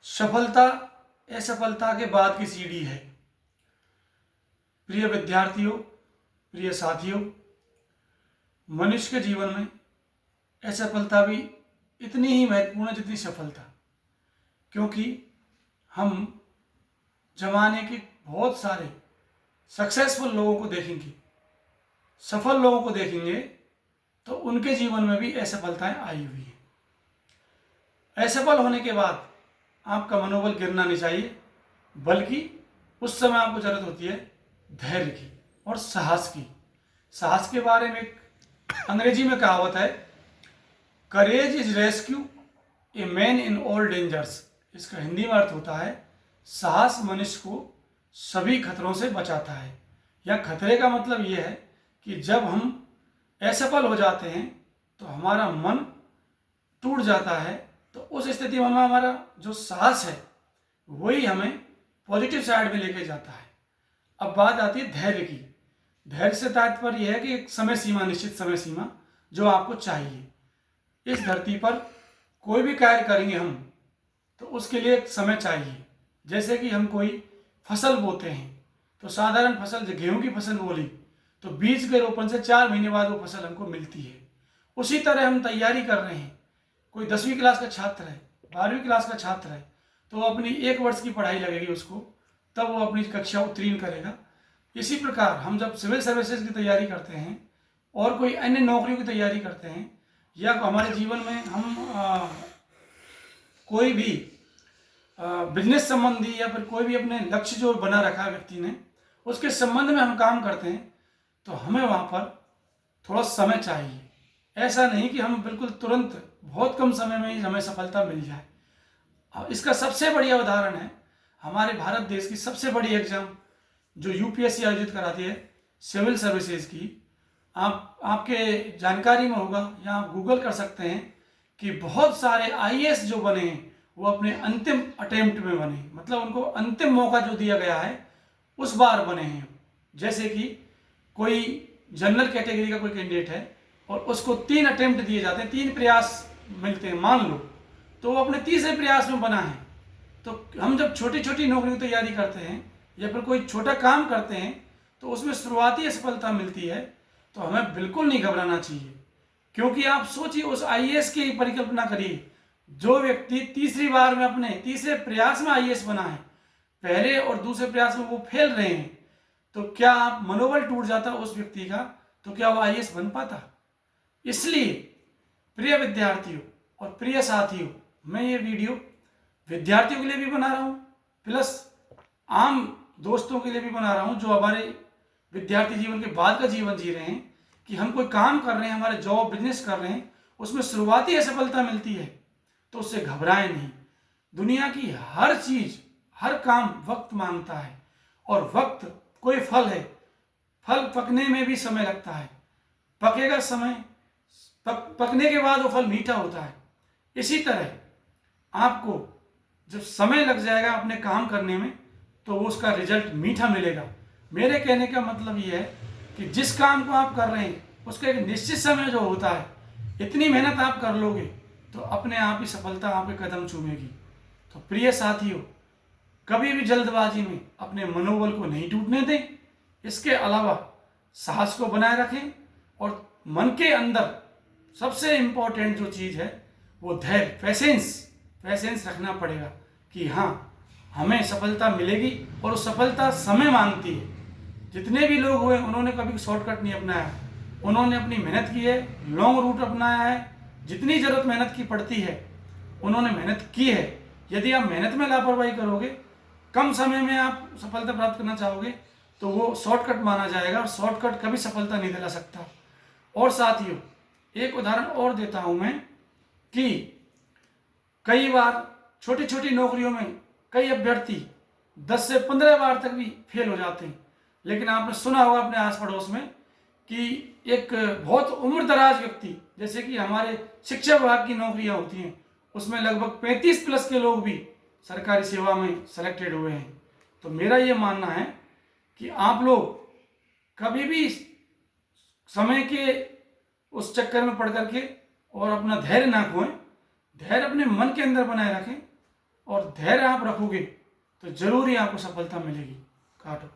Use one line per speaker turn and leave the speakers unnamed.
सफलता असफलता के बाद की सीढ़ी है। प्रिय विद्यार्थियों, प्रिय साथियों, मनुष्य के जीवन में असफलता भी इतनी ही महत्वपूर्ण है जितनी सफलता, क्योंकि हम जमाने के बहुत सारे सक्सेसफुल लोगों को देखेंगे, सफल लोगों को देखेंगे, तो उनके जीवन में भी असफलताएं आई हुई हैं। असफल होने के बाद आपका मनोबल गिरना नहीं चाहिए, बल्कि उस समय आपको जरूरत होती है धैर्य की और साहस की। साहस के बारे में एक अंग्रेजी में कहावत है, courage is rescue a man in all dangers. इसका हिंदी में अर्थ होता है, साहस मनुष्य को सभी खतरों से बचाता है। या खतरे का मतलब यह है कि जब हम असफल हो जाते हैं तो हमारा मन टूट जाता है, तो उस स्थिति में हमारा जो साहस है वही हमें पॉजिटिव साइड में लेके जाता है। अब बात आती है धैर्य की। धैर्य से तात्पर्य यह है कि एक समय सीमा, निश्चित समय सीमा जो आपको चाहिए। इस धरती पर कोई भी कार्य करेंगे हम, तो उसके लिए एक समय चाहिए। जैसे कि हम कोई फसल बोते हैं, तो साधारण फसल, गेहूं की फसल बोली, तो बीज के रोपण से 4 महीने बाद वो फसल हमको मिलती है। उसी तरह हम तैयारी कर रहे हैं। कोई 10वीं क्लास का छात्र है, 12वीं क्लास का छात्र है, तो अपनी 1 वर्ष की पढ़ाई लगेगी उसको, तब वो अपनी कक्षा उत्तीर्ण करेगा। इसी प्रकार हम जब सिविल सर्विसेज की तैयारी करते हैं और कोई अन्य नौकरियों की तैयारी करते हैं, या हमारे जीवन में हम कोई भी बिजनेस संबंधी या फिर कोई भी अपने लक्ष्य जो बना रखा है व्यक्ति ने, उसके संबंध में हम काम करते हैं, तो हमें वहाँ पर थोड़ा समय चाहिए। ऐसा नहीं कि हम बिल्कुल तुरंत बहुत कम समय में ही हमें सफलता मिल जाए। अब इसका सबसे बढ़िया उदाहरण है हमारे भारत देश की सबसे बड़ी एग्जाम जो यूपीएससी आयोजित कराती है, सिविल सर्विसेज की। आपके जानकारी में होगा या आप गूगल कर सकते हैं कि बहुत सारे आईएएस जो बने हैं वो अपने अंतिम अटेम्प्ट में बने, मतलब उनको अंतिम मौका जो दिया गया है उस बार बने हैं। जैसे कि कोई जनरल कैटेगरी का कोई कैंडिडेट है और उसको 3 अटेम्प्ट दिए जाते हैं, 3 प्रयास मिलते हैं मान लो, तो वो अपने तीसरे प्रयास में बना है। तो हम जब छोटी छोटी नौकरियों की तैयारी करते हैं या फिर कोई छोटा काम करते हैं, तो उसमें शुरुआती सफलता मिलती है, तो हमें बिल्कुल नहीं घबराना चाहिए। क्योंकि आप सोचिए, उस आईएएस की परिकल्पना करिए, जो व्यक्ति तीसरी बार में अपने तीसरे प्रयास में आईएएस बना है, पहले और दूसरे प्रयास में वो फेल रहे हैं, तो क्या आप मनोबल टूट जाता उस व्यक्ति का, तो क्या वो आईएएस बन पाता? इसलिए प्रिय विद्यार्थियों और प्रिय साथियों, मैं ये वीडियो विद्यार्थियों के लिए भी बना रहा हूँ, प्लस आम दोस्तों के लिए भी बना रहा हूँ जो हमारे विद्यार्थी जीवन के बाद का जीवन जी रहे हैं, कि हम कोई काम कर रहे हैं, हमारे जॉब बिजनेस कर रहे हैं, उसमें शुरुआती असफलता मिलती है, तो उससे घबराएं नहीं। दुनिया की हर चीज, हर काम वक्त मांगता है, और वक्त कोई फल है, फल पकने में भी समय लगता है। पकेगा समय, पकने के बाद वो फल मीठा होता है। इसी तरह आपको जब समय लग जाएगा अपने काम करने में, तो वो उसका रिजल्ट मीठा मिलेगा। मेरे कहने का मतलब ये है कि जिस काम को आप कर रहे हैं उसका एक निश्चित समय जो होता है, इतनी मेहनत आप कर लोगे तो अपने आप ही सफलता आपके कदम चूमेगी। तो प्रिय साथियों, कभी भी जल्दबाजी में अपने मनोबल को नहीं टूटने दें। इसके अलावा साहस को बनाए रखें, और मन के अंदर सबसे इम्पोर्टेंट जो चीज़ है वो धैर्य, पैसेंस रखना पड़ेगा कि हाँ, हमें सफलता मिलेगी, और वो सफलता समय मांगती है। जितने भी लोग हुए उन्होंने कभी शॉर्टकट नहीं अपनाया, उन्होंने अपनी मेहनत की है, लॉन्ग रूट अपनाया है। जितनी ज़रूरत मेहनत की पड़ती है उन्होंने मेहनत की है। यदि आप मेहनत में लापरवाही करोगे, कम समय में आप सफलता प्राप्त करना चाहोगे, तो वो शॉर्टकट माना जाएगा, और शॉर्टकट कभी सफलता नहीं दिला सकता। और साथियों, एक उदाहरण और देता हूं मैं कि कई बार छोटी छोटी नौकरियों में कई अभ्यर्थी 10 से 15 बार तक भी फेल हो जाते हैं। लेकिन आपने सुना होगा अपने आस पड़ोस में कि एक बहुत उम्र दराज व्यक्ति, जैसे कि हमारे शिक्षा विभाग की नौकरियां होती हैं, उसमें लगभग 35 प्लस के लोग भी सरकारी सेवा में सेलेक्टेड हुए हैं। तो मेरा ये मानना है कि आप लोग कभी भी समय के उस चक्कर में पड़ करके और अपना धैर्य ना खोएं। धैर्य अपने मन के अंदर बनाए रखें, और धैर्य आप रखोगे तो जरूर ही आपको सफलता मिलेगी। काटो।